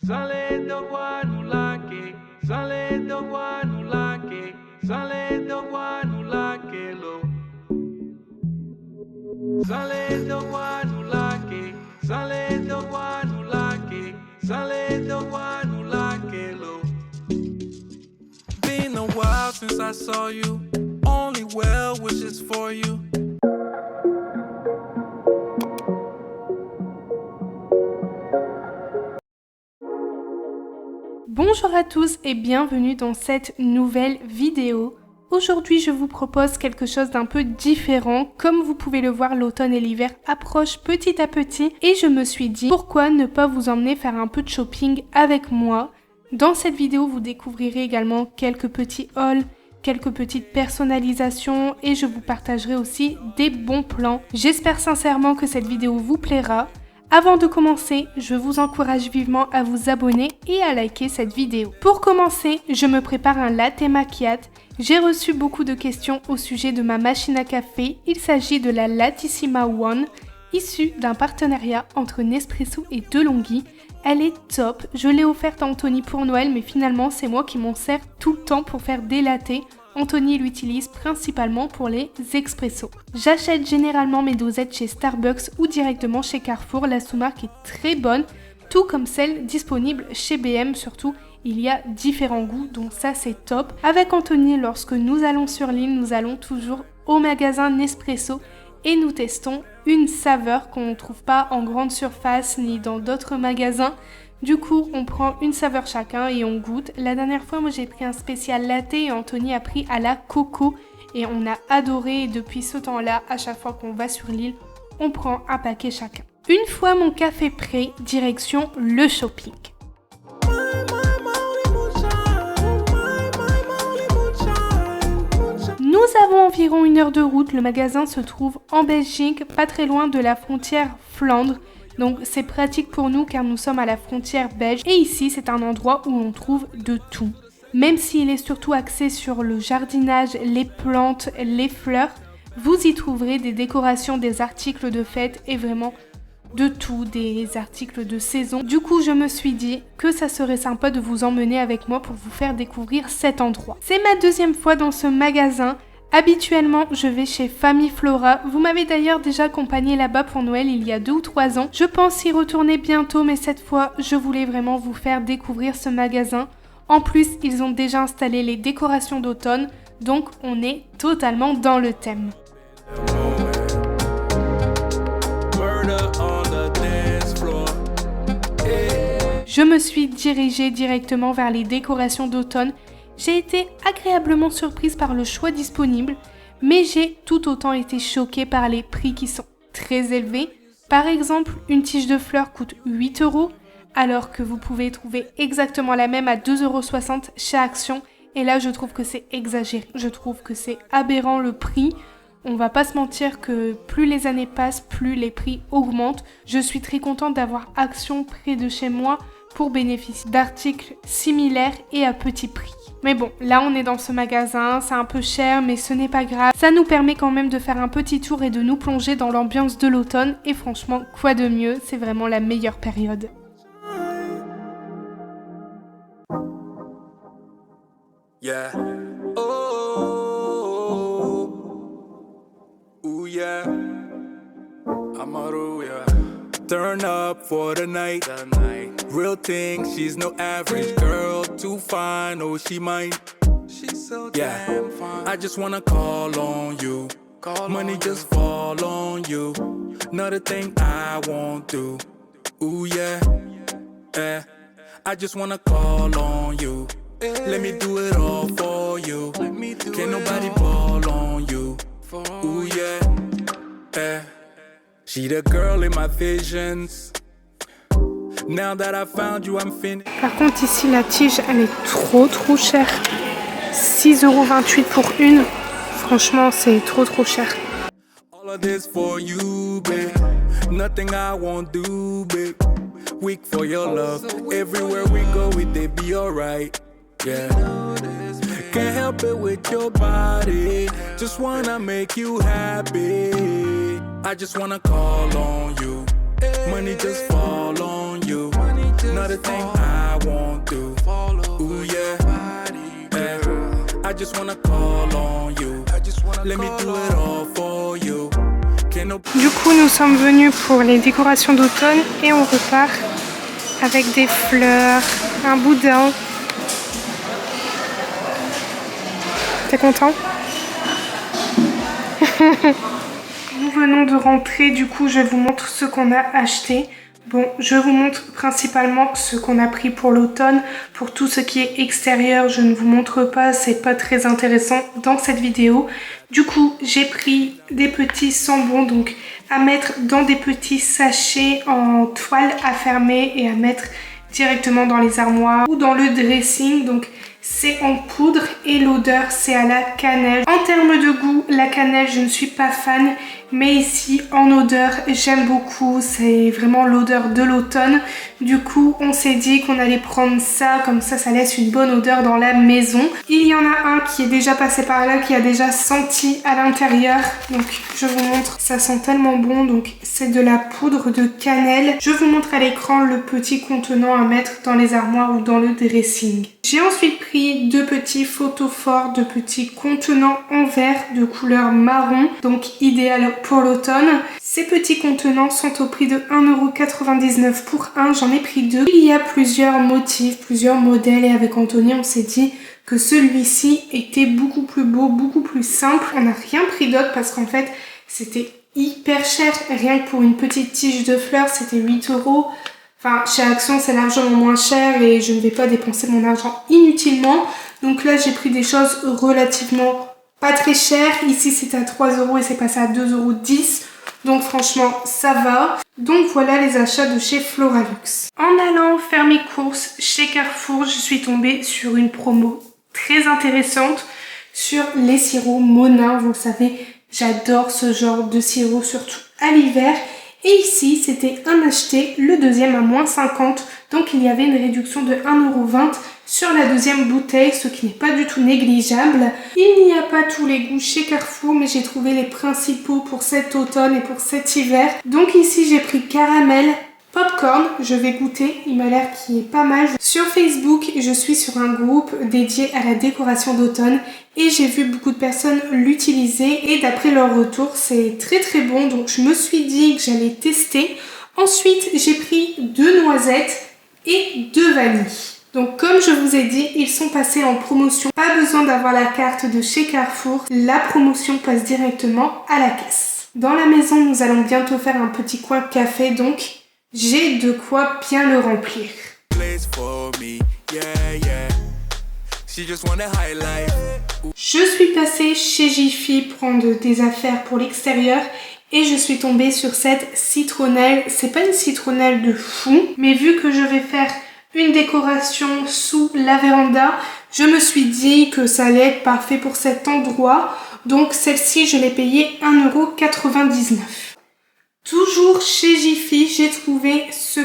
Zale do wanu lake, zale do wanu lake, zale do wanu lake lo. Zale do wanu lake, zale do wanu lake, zale do wanu lake lo. Been a while since I saw you, only well wishes for you. Bonjour à tous et bienvenue dans cette nouvelle vidéo. Aujourd'hui, je vous propose quelque chose d'un peu différent. Comme vous pouvez le voir, l'automne et l'hiver approchent petit à petit et je me suis dit pourquoi ne pas vous emmener faire un peu de shopping avec moi. Dans cette vidéo, vous découvrirez également quelques petits hauls, quelques petites personnalisations et je vous partagerai aussi des bons plans. J'espère sincèrement que cette vidéo vous plaira. Avant de commencer, je vous encourage vivement à vous abonner et à liker cette vidéo. Pour commencer, je me prépare un latte macchiato. J'ai reçu beaucoup de questions au sujet de ma machine à café. Il s'agit de la Lattissima One, issue d'un partenariat entre Nespresso et DeLonghi. Elle est top, je l'ai offerte à Anthony pour Noël, mais finalement c'est moi qui m'en sers tout le temps pour faire des lattés. Anthony l'utilise principalement pour les expressos. J'achète généralement mes dosettes chez Starbucks ou directement chez Carrefour. La sous-marque est très bonne, tout comme celle disponible chez BM. Surtout, il y a différents goûts, donc ça c'est top. Avec Anthony, lorsque nous allons sur l'île, nous allons toujours au magasin Nespresso et nous testons une saveur qu'on ne trouve pas en grande surface ni dans d'autres magasins. Du coup, on prend une saveur chacun et on goûte. La dernière fois, moi j'ai pris un spécial latte et Anthony a pris à la coco. Et on a adoré et depuis ce temps-là, à chaque fois qu'on va sur l'île, on prend un paquet chacun. Une fois mon café prêt, direction le shopping. Nous avons environ 1 heure de route. Le magasin se trouve en Belgique, pas très loin de la frontière Flandre. Donc c'est pratique pour nous car nous sommes à la frontière belge et ici c'est un endroit où on trouve de tout. Même s'il est surtout axé sur le jardinage, les plantes, les fleurs, vous y trouverez des décorations, des articles de fête et vraiment de tout, des articles de saison. Du coup je me suis dit que ça serait sympa de vous emmener avec moi pour vous faire découvrir cet endroit. C'est ma deuxième fois dans ce magasin. Habituellement, je vais chez Famille Flora. Vous m'avez d'ailleurs déjà accompagné là-bas pour Noël il y a 2 ou 3 ans. Je pense y retourner bientôt, mais cette fois, je voulais vraiment vous faire découvrir ce magasin. En plus, ils ont déjà installé les décorations d'automne, donc on est totalement dans le thème. Je me suis dirigée directement vers les décorations d'automne. J'ai été agréablement surprise par le choix disponible, mais j'ai tout autant été choquée par les prix qui sont très élevés. Par exemple, une tige de fleurs coûte 8 €, alors que vous pouvez trouver exactement la même à 2,60 € chez Action. Et là, je trouve que c'est exagéré. Je trouve que c'est aberrant le prix. On va pas se mentir que plus les années passent, plus les prix augmentent. Je suis très contente d'avoir Action près de chez moi pour bénéficier d'articles similaires et à petit prix. Mais bon, là on est dans ce magasin, c'est un peu cher mais ce n'est pas grave. Ça nous permet quand même de faire un petit tour et de nous plonger dans l'ambiance de l'automne. Et franchement, quoi de mieux, c'est vraiment la meilleure période. Yeah. Oh, ooh, yeah. Amaru, yeah. Turn up for the night. Real thing, she's no average girl. Too fine, oh she mine. She's so damn fine. I just wanna call on you. Money just fall on you. Another thing I won't do. Ooh yeah, yeah. I just wanna call on you. Let me do it all for you. Can't nobody ball on you. Ooh yeah, yeah. She the girl in my visions. Now that I found you, I'm finished. Par contre ici la tige elle est trop chère. 6,28 € pour une. Franchement c'est trop cher. All of this for you, babe. Nothing I won't do, babe. Weak for your love. Everywhere we go, they be alright. Yeah. Can't help it with your body. Just wanna make you happy. I just wanna call on you. Money just fall on you. Another thing I won't do. Ooh yeah, I just wanna call on you. Let me do it all for you. Du coup, nous sommes venus pour les décorations d'automne et on repart avec des fleurs, un boudin. T'es content? Nous venons de rentrer, du coup je vous montre ce qu'on a acheté. Bon, je vous montre principalement ce qu'on a pris pour l'automne. Pour tout ce qui est extérieur, je ne vous montre pas, c'est pas très intéressant dans cette vidéo. Du coup, j'ai pris des petits sambons, donc à mettre dans des petits sachets en toile à fermer et à mettre directement dans les armoires ou dans le dressing. Donc c'est en poudre et l'odeur c'est à la cannelle. En termes de goût, la cannelle je ne suis pas fan, mais ici en odeur j'aime beaucoup, c'est vraiment l'odeur de l'automne. Du coup on s'est dit qu'on allait prendre ça, comme ça laisse une bonne odeur dans la maison. Il y en a un qui est déjà passé par là, qui a déjà senti à l'intérieur, donc je vous montre, ça sent tellement bon. Donc c'est de la poudre de cannelle. Je vous montre à l'écran le petit contenant à mettre dans les armoires ou dans le dressing. J'ai ensuite pris deux petits photophores, deux petits contenants en verre de couleur marron, donc idéal pour l'automne. Ces petits contenants sont au prix de 1,99€ pour un, j'en ai pris deux. Il y a plusieurs motifs, plusieurs modèles et avec Anthony on s'est dit que celui-ci était beaucoup plus beau, beaucoup plus simple. On n'a rien pris d'autre parce qu'en fait c'était hyper cher, rien que pour une petite tige de fleurs c'était 8€. Enfin, chez Action, c'est largement moins cher et je ne vais pas dépenser mon argent inutilement. Donc là, j'ai pris des choses relativement pas très chères. Ici, c'est à 3€ et c'est passé à 2,10€. Donc franchement, ça va. Donc voilà les achats de chez Floralux. En allant faire mes courses chez Carrefour, je suis tombée sur une promo très intéressante sur les sirops Monin. Vous le savez, j'adore ce genre de sirop, surtout à l'hiver. Et ici, c'était un acheté, le deuxième à moins 50. Donc il y avait une réduction de 1,20€ sur la deuxième bouteille, ce qui n'est pas du tout négligeable. Il n'y a pas tous les goûts chez Carrefour, mais j'ai trouvé les principaux pour cet automne et pour cet hiver. Donc ici, j'ai pris caramel, popcorn, je vais goûter, il m'a l'air qu'il est pas mal. Sur Facebook, je suis sur un groupe dédié à la décoration d'automne et j'ai vu beaucoup de personnes l'utiliser et d'après leur retour, c'est très très bon. Donc je me suis dit que j'allais tester. Ensuite, j'ai pris 2 noisettes et 2 vanilles. Donc comme je vous ai dit, ils sont passés en promotion. Pas besoin d'avoir la carte de chez Carrefour, la promotion passe directement à la caisse. Dans la maison, nous allons bientôt faire un petit coin café, donc j'ai de quoi bien le remplir. Je suis passée chez Jiffy prendre des affaires pour l'extérieur et je suis tombée sur cette citronnelle. C'est pas une citronnelle de fou, mais vu que je vais faire une décoration sous la véranda, je me suis dit que ça allait être parfait pour cet endroit. Donc celle-ci, je l'ai payée 1,99€. Toujours chez Jiffy, j'ai trouvé ce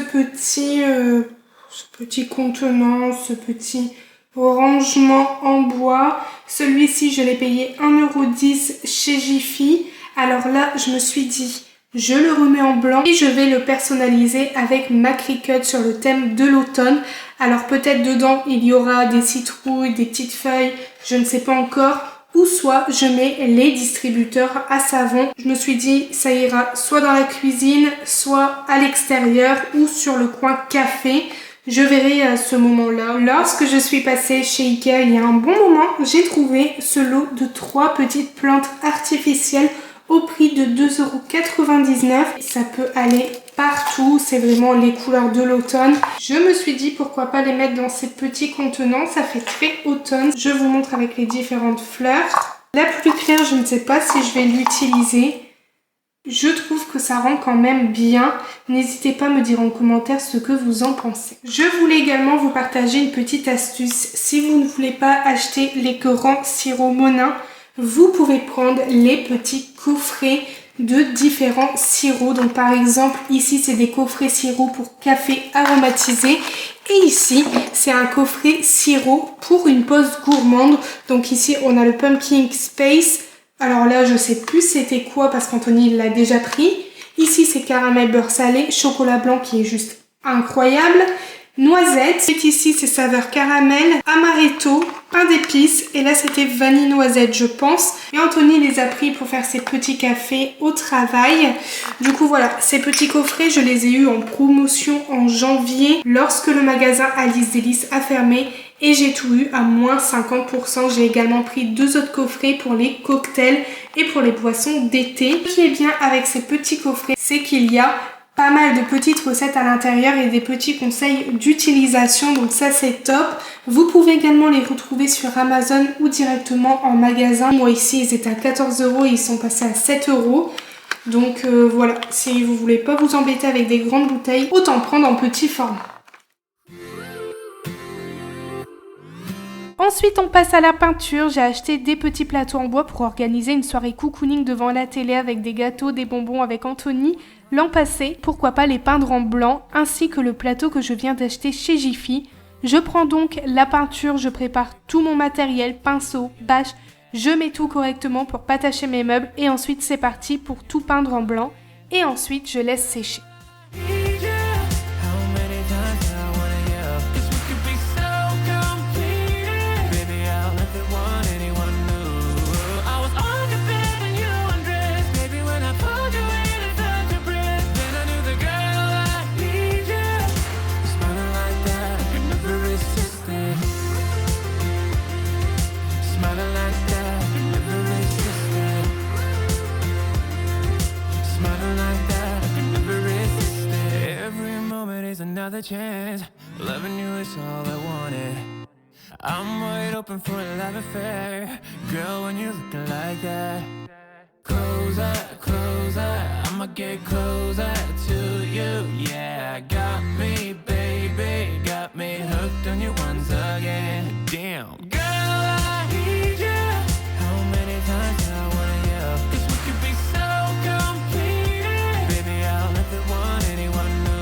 petit contenant, ce petit rangement en bois. Celui-ci, je l'ai payé 1,10€ chez Jiffy. Alors là, je me suis dit, je le remets en blanc et je vais le personnaliser avec ma Cricut sur le thème de l'automne. Alors peut-être dedans, il y aura des citrouilles, des petites feuilles, je ne sais pas encore. Ou soit je mets les distributeurs à savon. Je me suis dit ça ira soit dans la cuisine, soit à l'extérieur ou sur le coin café. Je verrai à ce moment-là. Lorsque je suis passée chez Ikea il y a un bon moment, j'ai trouvé ce lot de 3 petites plantes artificielles au prix de 2,99€. Ça peut aller partout, c'est vraiment les couleurs de l'automne. Je me suis dit pourquoi pas les mettre dans ces petits contenants, ça fait très automne. Je vous montre avec les différentes fleurs. La plus claire, je ne sais pas si je vais l'utiliser. Je trouve que ça rend quand même bien. N'hésitez pas à me dire en commentaire ce que vous en pensez. Je voulais également vous partager une petite astuce. Si vous ne voulez pas acheter les grands sirops Monin, vous pouvez prendre les petits coffrets de différents sirops. Donc par exemple, ici c'est des coffrets sirops pour café aromatisé. Et ici, c'est un coffret sirop pour une pause gourmande. Donc ici, on a le Pumpkin Space. Alors là, je sais plus c'était quoi parce qu'Anthony l'a déjà pris. Ici, c'est caramel beurre salé, chocolat blanc qui est juste incroyable. noisette. C'est ici, c'est saveur caramel, amaretto, pain d'épices et là c'était vanille noisette je pense. Et Anthony les a pris pour faire ses petits cafés au travail. Du coup voilà, ces petits coffrets je les ai eus en promotion en janvier lorsque le magasin Alice Délices a fermé et j'ai tout eu à moins 50%. J'ai également pris 2 autres coffrets pour les cocktails et pour les boissons d'été. Ce qui est bien avec ces petits coffrets, c'est qu'il y a pas mal de petites recettes à l'intérieur et des petits conseils d'utilisation, donc ça c'est top. Vous pouvez également les retrouver sur Amazon ou directement en magasin. Moi ici ils étaient à 14 € et ils sont passés à 7 €. Donc voilà, si vous voulez pas vous embêter avec des grandes bouteilles, autant prendre en petit format. Ensuite, on passe à la peinture. J'ai acheté des petits plateaux en bois pour organiser une soirée cocooning devant la télé avec des gâteaux, des bonbons avec Anthony. L'an passé, pourquoi pas les peindre en blanc, ainsi que le plateau que je viens d'acheter chez Jiffy. Je prends donc la peinture, je prépare tout mon matériel, pinceau, bâche, je mets tout correctement pour pas tacher mes meubles et ensuite c'est parti pour tout peindre en blanc et ensuite je laisse sécher. Another chance, loving you is all I wanted. I'm wide open for a love affair, girl, when you're looking like that. Closer, closer, I'ma get closer to you, yeah. Got me, baby, got me hooked on you once again. Damn, girl, I need you. How many times do I wanna yell? 'Cause we could be so complete. Baby, I'll never want anyone new.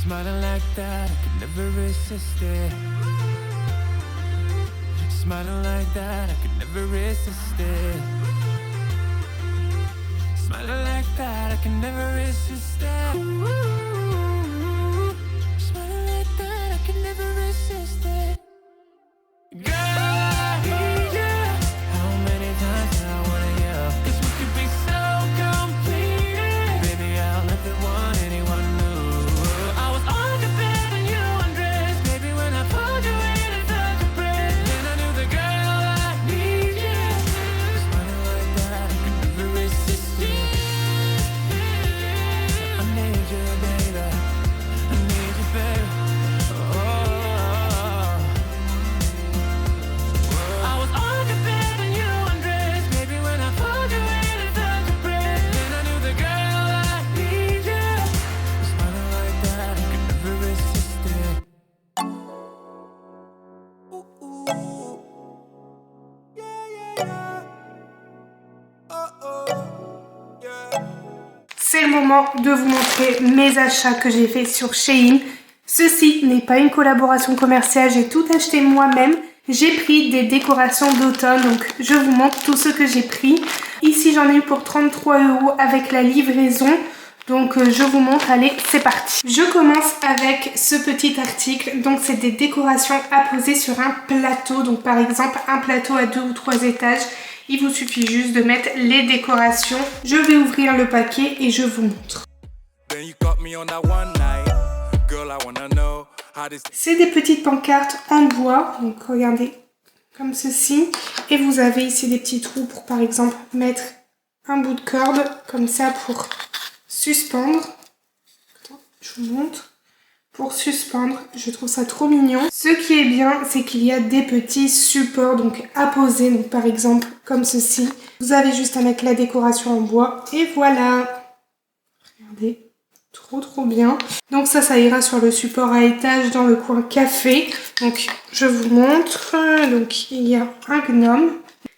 Smiling like that, I could never resist it. Smiling like that, I could never resist it. Smiling like that, I can never resist it. Ooh, smiling like that, I can never resist it. Girl, I need you. How many times do I wanna yell? 'Cause we could be so complete. Baby, I'll never want anyone new. C'est le moment de vous montrer mes achats que j'ai fait sur Shein. Ceci n'est pas une collaboration commerciale, j'ai tout acheté moi-même. J'ai pris des décorations d'automne, donc je vous montre tout ce que j'ai pris. Ici j'en ai eu pour 33 € avec la livraison. Donc je vous montre, allez c'est parti. Je commence avec ce petit article, donc c'est des décorations à poser sur un plateau. Donc par exemple un plateau à 2 ou 3 étages. Il vous suffit juste de mettre les décorations. Je vais ouvrir le paquet et je vous montre. C'est des petites pancartes en bois, donc regardez, comme ceci. Et vous avez ici des petits trous pour par exemple mettre un bout de corde, comme ça pour suspendre. Attends, je vous montre. Pour suspendre, je trouve ça trop mignon. Ce qui est bien, c'est qu'il y a des petits supports donc à poser, donc par exemple comme ceci. Vous avez juste à mettre la décoration en bois et voilà. Regardez, trop bien. Donc ça ira sur le support à étage dans le coin café. Donc je vous montre. Donc il y a un gnome.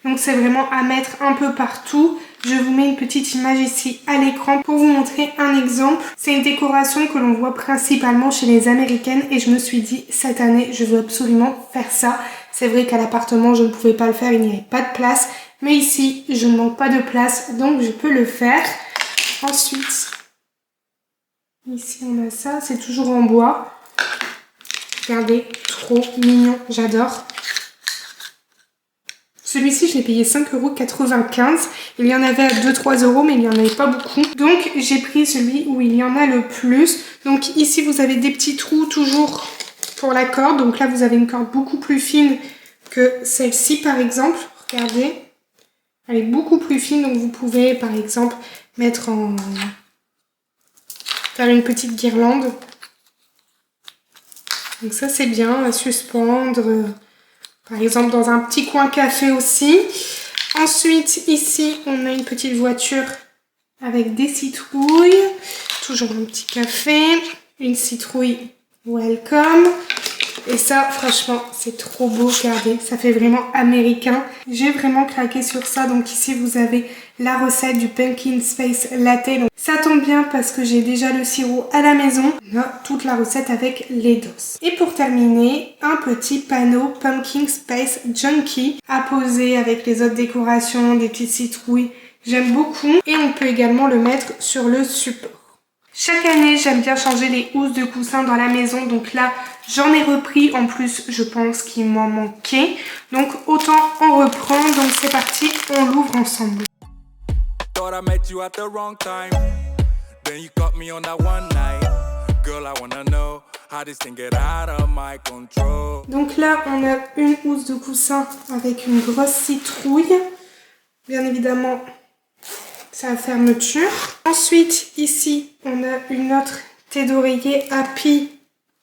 Donc c'est vraiment à mettre un peu partout. Je vous mets une petite image ici à l'écran pour vous montrer un exemple. C'est une décoration que l'on voit principalement chez les Américaines et je me suis dit cette année je veux absolument faire ça. C'est vrai qu'à l'appartement je ne pouvais pas le faire, il n'y avait pas de place. Mais ici je ne manque pas de place donc je peux le faire. Ensuite, ici on a ça, c'est toujours en bois. Regardez, trop mignon, j'adore. Celui-ci, je l'ai payé 5,95 €. Il y en avait à 2-3 €, mais il n'y en avait pas beaucoup. Donc, j'ai pris celui où il y en a le plus. Donc, ici, vous avez des petits trous toujours pour la corde. Donc là, vous avez une corde beaucoup plus fine que celle-ci, par exemple. Regardez. Elle est beaucoup plus fine, donc vous pouvez, par exemple, faire une petite guirlande. Donc ça, c'est bien à suspendre... Par exemple, dans un petit coin café aussi. Ensuite, ici, on a une petite voiture avec des citrouilles. Toujours un petit café. Une citrouille welcome. Et ça, franchement, c'est trop beau. Regardez, ça fait vraiment américain. J'ai vraiment craqué sur ça. Donc ici, vous avez la recette du Pumpkin Spice Latte. Donc, ça tombe bien parce que j'ai déjà le sirop à la maison. On a toute la recette avec les doses. Et pour terminer, un petit panneau Pumpkin Spice Junkie à poser avec les autres décorations, des petites citrouilles. J'aime beaucoup. Et on peut également le mettre sur le support. Chaque année, j'aime bien changer les housses de coussin dans la maison. Donc là, j'en ai repris. En plus, je pense qu'il m'en manquait. Donc autant en reprendre. Donc c'est parti, on l'ouvre ensemble. Thought I met you at the wrong time. Then you caught me on that one night. Girl, I wanna know how this thing get out of my control. Donc là, on a une housse de coussin avec une grosse citrouille. Bien évidemment, sa fermeture. Ensuite, ici, on a une autre thé d'oreiller Happy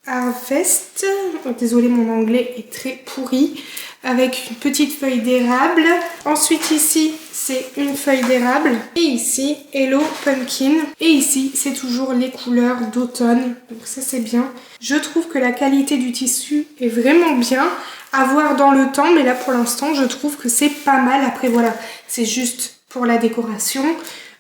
Harvest. Oh, désolée, mon anglais est très pourri. Avec une petite feuille d'érable. Ensuite, ici, c'est une feuille d'érable. Et ici, Hello Pumpkin. Et ici, c'est toujours les couleurs d'automne. Donc ça, c'est bien. Je trouve que la qualité du tissu est vraiment bien à voir dans le temps. Mais là, pour l'instant, je trouve que c'est pas mal. Après, voilà, c'est juste pour la décoration.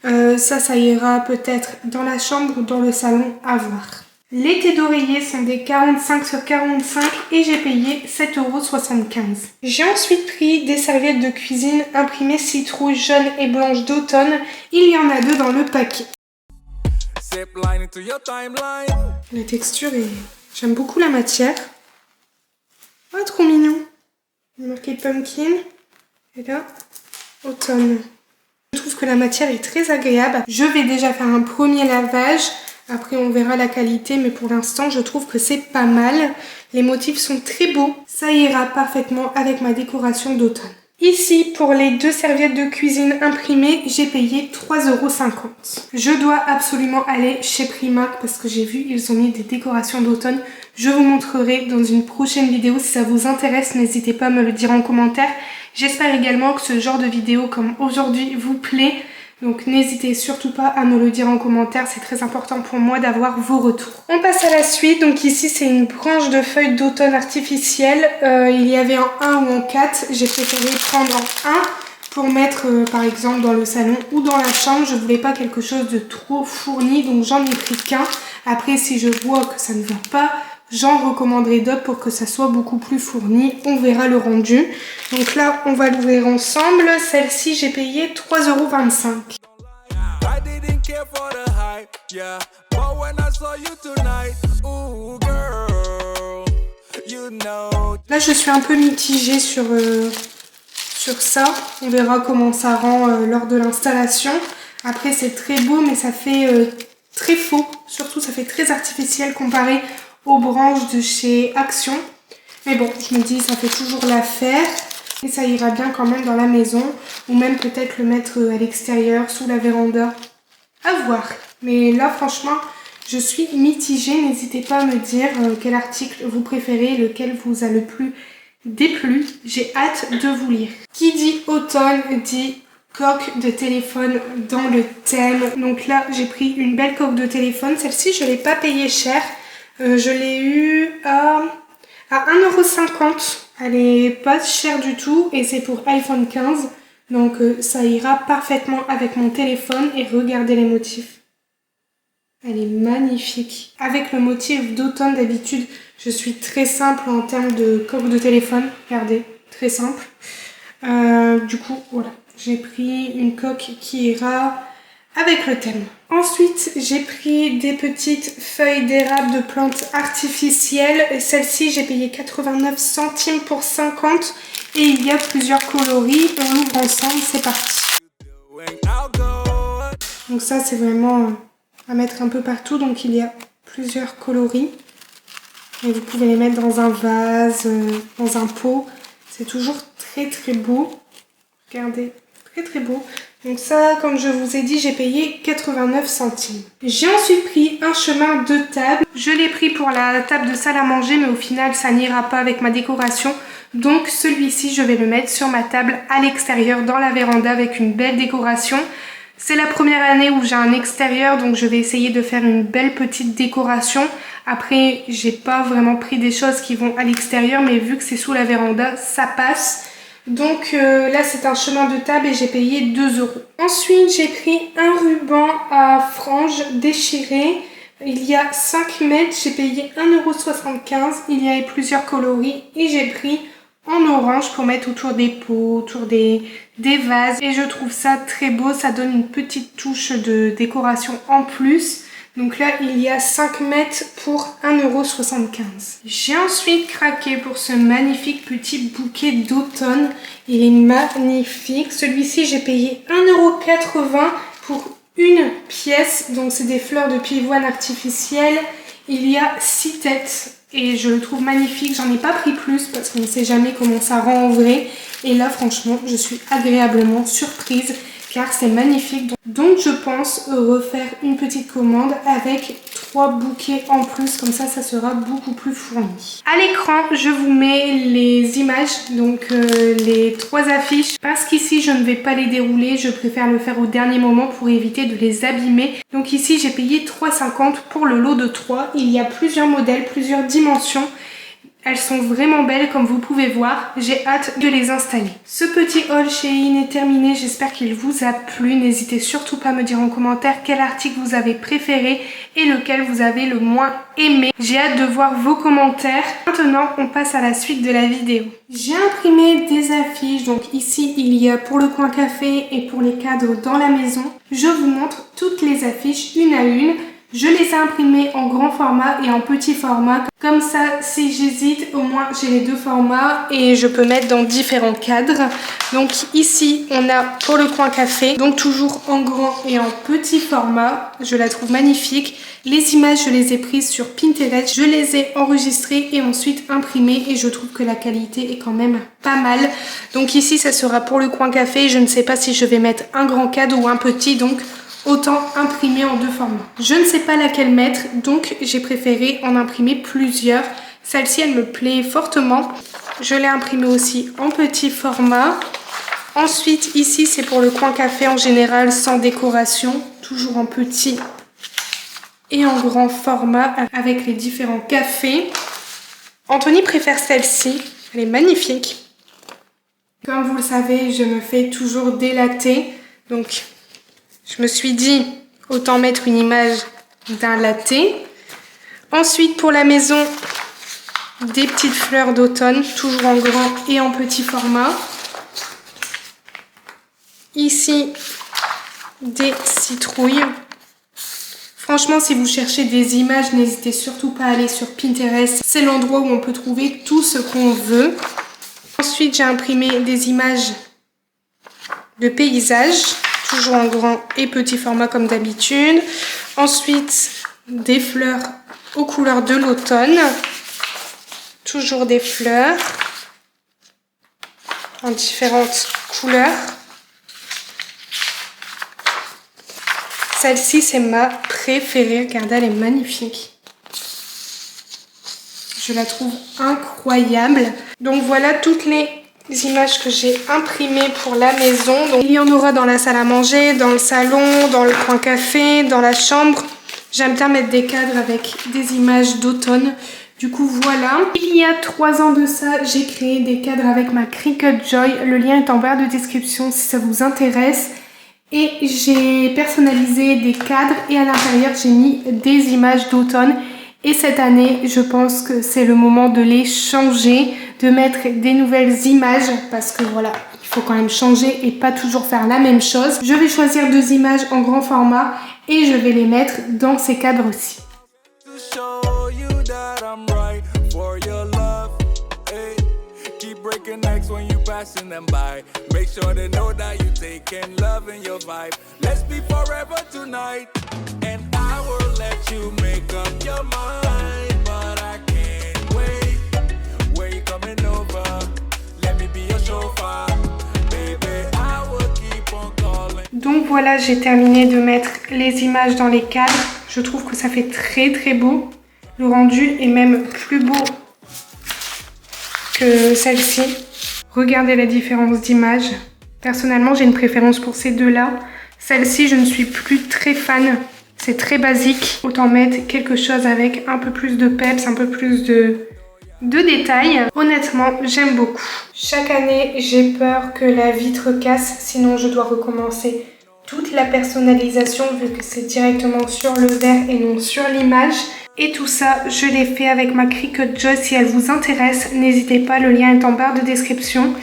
Ça ira peut-être dans la chambre ou dans le salon à voir. Les thés d'oreiller sont des 45 sur 45 et j'ai payé 7,75 €. J'ai ensuite pris des serviettes de cuisine imprimées citrouille jaune et blanche d'automne. Il y en a 2 dans le paquet. La texture est... J'aime beaucoup la matière. Ah, trop mignon. Il est marqué pumpkin. Et là, automne. Je trouve que la matière est très agréable. Je vais déjà faire un premier lavage. Après, on verra la qualité, mais pour l'instant, je trouve que c'est pas mal. Les motifs sont très beaux. Ça ira parfaitement avec ma décoration d'automne. Ici, pour les 2 serviettes de cuisine imprimées, j'ai payé 3,50 €. Je dois absolument aller chez Primark parce que j'ai vu, ils ont mis des décorations d'automne. Je vous montrerai dans une prochaine vidéo. Si ça vous intéresse, n'hésitez pas à me le dire en commentaire. J'espère également que ce genre de vidéo comme aujourd'hui vous plaît. Donc n'hésitez surtout pas à me le dire en commentaire, c'est très important pour moi d'avoir vos retours. On passe à la suite, donc ici c'est une branche de feuilles d'automne artificielle. Il y avait en 1 ou en 4, j'ai préféré prendre en 1 pour mettre par exemple dans le salon ou dans la chambre. Je voulais pas quelque chose de trop fourni, donc j'en ai pris qu'un. Après si je vois que ça ne va pas, j'en recommanderai d'autres pour que ça soit beaucoup plus fourni. On verra le rendu. Donc là, on va l'ouvrir ensemble. Celle-ci, j'ai payé 3,25 €. Là, je suis un peu mitigée sur ça. On verra comment ça rend lors de l'installation. Après, c'est très beau, mais ça fait très faux. Surtout, ça fait très artificiel comparé aux branches de chez Action. Mais bon, je me dis, ça fait toujours l'affaire. Et ça ira bien quand même dans la maison. Ou même peut-être le mettre à l'extérieur, sous la véranda. À voir. Mais là, franchement, je suis mitigée. N'hésitez pas à me dire quel article vous préférez, lequel vous a le plus déplu. J'ai hâte de vous lire. Qui dit automne dit coque de téléphone dans le thème. Donc là, j'ai pris une belle coque de téléphone. Celle-ci, je ne l'ai pas payée cher. Je l'ai eu à 1,50 €. Elle est pas chère du tout et c'est pour iPhone 15. Donc ça ira parfaitement avec mon téléphone et regardez les motifs. Elle est magnifique. Avec le motif d'automne d'habitude, je suis très simple en termes de coque de téléphone. Regardez, très simple. Du coup, voilà. J'ai pris une coque qui ira avec le thème. Ensuite, j'ai pris des petites feuilles d'érable de plantes artificielles. Celle-ci, j'ai payé 89 centimes pour 50. Et il y a plusieurs coloris. On l'ouvre ensemble, c'est parti. Donc ça, c'est vraiment à mettre un peu partout. Donc il y a plusieurs coloris. Et vous pouvez les mettre dans un vase, dans un pot. C'est toujours très très beau. Regardez, très très beau. Donc ça, comme je vous ai dit, j'ai payé 89 centimes. J'ai ensuite pris un chemin de table. Je l'ai pris pour la table de salle à manger, mais au final, ça n'ira pas avec ma décoration. Donc celui-ci, je vais le mettre sur ma table à l'extérieur, dans la véranda, avec une belle décoration. C'est la première année où j'ai un extérieur, donc je vais essayer de faire une belle petite décoration. Après, j'ai pas vraiment pris des choses qui vont à l'extérieur, mais vu que c'est sous la véranda, ça passe. Donc là, c'est un chemin de table et j'ai payé 2 €. Ensuite, j'ai pris un ruban à franges déchiré. Il y a 5 mètres, j'ai payé 1,75 €. Il y avait plusieurs coloris et j'ai pris en orange pour mettre autour des pots, autour des vases. Et je trouve ça très beau, ça donne une petite touche de décoration en plus. Donc là, il y a 5 mètres pour 1,75 €. J'ai ensuite craqué pour ce magnifique petit bouquet d'automne. Il est magnifique. Celui-ci, j'ai payé 1,80 € pour une pièce. Donc c'est des fleurs de pivoine artificielles. Il y a 6 têtes. Et je le trouve magnifique. J'en ai pas pris plus parce qu'on ne sait jamais comment ça rend en vrai. Et là, franchement, je suis agréablement surprise car c'est magnifique. Donc je pense refaire une petite commande avec 3 bouquets en plus. Comme ça sera beaucoup plus fourni. À l'écran, je vous mets les images, donc les 3 affiches. Parce qu'ici, je ne vais pas les dérouler. Je préfère le faire au dernier moment pour éviter de les abîmer. Donc ici, j'ai payé 3,50 € pour le lot de 3. Il y a plusieurs modèles, plusieurs dimensions. Elles sont vraiment belles comme vous pouvez voir, j'ai hâte de les installer. Ce petit haul chez Shein est terminé, j'espère qu'il vous a plu. N'hésitez surtout pas à me dire en commentaire quel article vous avez préféré et lequel vous avez le moins aimé. J'ai hâte de voir vos commentaires. Maintenant, on passe à la suite de la vidéo. J'ai imprimé des affiches, donc ici il y a pour le coin café et pour les cadres dans la maison. Je vous montre toutes les affiches une à une. Je les ai imprimées en grand format et en petit format. Comme ça, si j'hésite, au moins j'ai les 2 formats et je peux mettre dans différents cadres. Donc ici, on a pour le coin café, donc toujours en grand et en petit format. Je la trouve magnifique. Les images, je les ai prises sur Pinterest. Je les ai enregistrées et ensuite imprimées et je trouve que la qualité est quand même pas mal. Donc ici, ça sera pour le coin café. Je ne sais pas si je vais mettre un grand cadre ou un petit, donc autant imprimer en 2 formats. Je ne sais pas laquelle mettre, donc j'ai préféré en imprimer plusieurs. Celle-ci, elle me plaît fortement. Je l'ai imprimée aussi en petit format. Ensuite, ici, c'est pour le coin café en général, sans décoration. Toujours en petit et en grand format avec les différents cafés. Anthony préfère celle-ci. Elle est magnifique. Comme vous le savez, je me fais toujours délatter. Donc, je me suis dit, autant mettre une image d'un latte. Ensuite, pour la maison, des petites fleurs d'automne, toujours en grand et en petit format. Ici, des citrouilles. Franchement, si vous cherchez des images, n'hésitez surtout pas à aller sur Pinterest. C'est l'endroit où on peut trouver tout ce qu'on veut. Ensuite, j'ai imprimé des images de paysages. Toujours en grand et petit format comme d'habitude. Ensuite, des fleurs aux couleurs de l'automne. Toujours des fleurs en différentes couleurs. Celle-ci, c'est ma préférée. Regardez, elle est magnifique. Je la trouve incroyable. Donc voilà toutes les images que j'ai imprimées pour la maison. Donc, il y en aura dans la salle à manger, dans le salon, dans le coin café, dans la chambre. J'aime bien mettre des cadres avec des images d'automne. Du coup voilà, il y a 3 ans de ça, j'ai créé des cadres avec ma Cricut Joy. Le lien est en barre de description si ça vous intéresse. Et j'ai personnalisé des cadres et à l'intérieur j'ai mis des images d'automne. Et cette année, je pense que c'est le moment de les changer, de mettre des nouvelles images parce que voilà, il faut quand même changer et pas toujours faire la même chose. Je vais choisir 2 images en grand format et je vais les mettre dans ces cadres aussi. Breaking necks when you passing them by. Make sure they know that you taking love in your vibe. Let's be forever tonight, and I will let you make up your mind. But I can't wait. Where you coming over? Let me be your chauffeur, baby. I will keep on calling. Donc voilà, j'ai terminé de mettre les images dans les cadres. Je trouve que ça fait très très beau. Le rendu est même plus beau que celle-ci. Regardez la différence d'image. Personnellement, j'ai une préférence pour ces deux-là. Celle-ci, je ne suis plus très fan. C'est très basique. Autant mettre quelque chose avec un peu plus de peps, un peu plus de détails. Honnêtement, j'aime beaucoup. Chaque année, j'ai peur que la vitre casse, sinon je dois recommencer toute la personnalisation vu que c'est directement sur le verre et non sur l'image. Et tout ça, je l'ai fait avec ma Cricut Joy. Si elle vous intéresse, n'hésitez pas, le lien est en barre de description.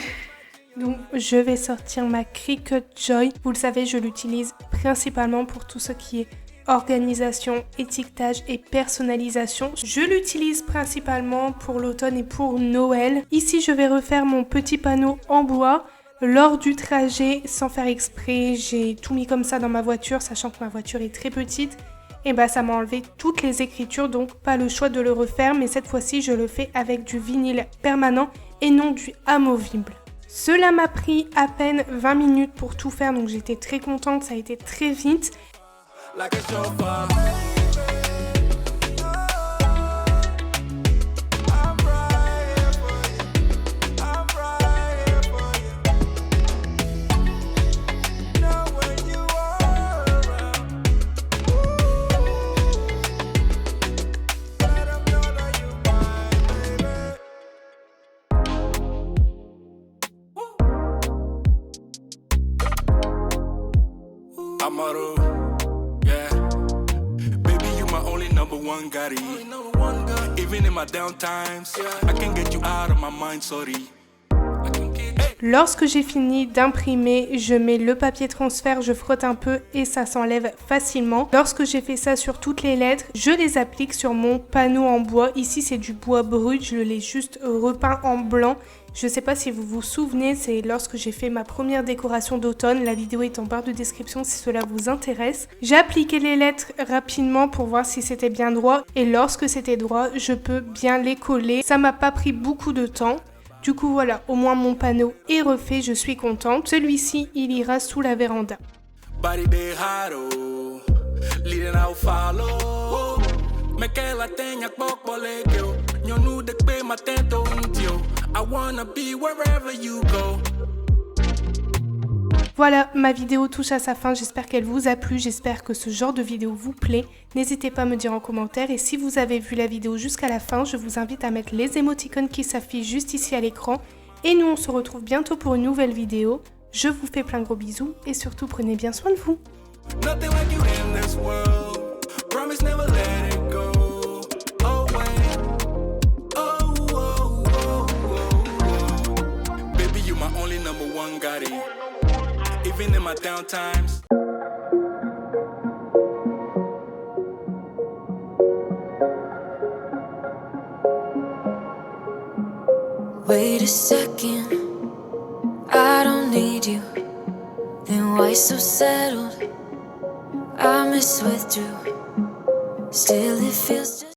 Donc, je vais sortir ma Cricut Joy. Vous le savez, je l'utilise principalement pour tout ce qui est organisation, étiquetage et personnalisation. Je l'utilise principalement pour l'automne et pour Noël. Ici, je vais refaire mon petit panneau en bois. Lors du trajet, sans faire exprès, j'ai tout mis comme ça dans ma voiture, sachant que ma voiture est très petite. Et bah ça m'a enlevé toutes les écritures, donc pas le choix de le refaire, mais cette fois-ci je le fais avec du vinyle permanent et non du amovible. Cela m'a pris à peine 20 minutes pour tout faire, donc j'étais très contente, ça a été très vite. Yeah, baby, you my only number one gotti. Even in my down times, I can't get you out of my mind, sorry. Lorsque j'ai fini d'imprimer, je mets le papier transfert, je frotte un peu et ça s'enlève facilement. Lorsque j'ai fait ça sur toutes les lettres, je les applique sur mon panneau en bois. Ici, c'est du bois brut, je l'ai juste repeint en blanc. Je ne sais pas si vous vous souvenez, c'est lorsque j'ai fait ma première décoration d'automne. La vidéo est en barre de description si cela vous intéresse. J'ai appliqué les lettres rapidement pour voir si c'était bien droit. Et lorsque c'était droit, je peux bien les coller. Ça m'a pas pris beaucoup de temps. Du coup voilà, au moins mon panneau est refait, je suis contente. Celui-ci, il ira sous la véranda. Voilà, ma vidéo touche à sa fin, j'espère qu'elle vous a plu, j'espère que ce genre de vidéo vous plaît. N'hésitez pas à me dire en commentaire et si vous avez vu la vidéo jusqu'à la fin, je vous invite à mettre les émoticônes qui s'affichent juste ici à l'écran. Et nous on se retrouve bientôt pour une nouvelle vidéo. Je vous fais plein de gros bisous et surtout prenez bien soin de vous. Even in my down times. Wait a second, I don't need you. Then why so settled? I miss withdrew. Still it feels just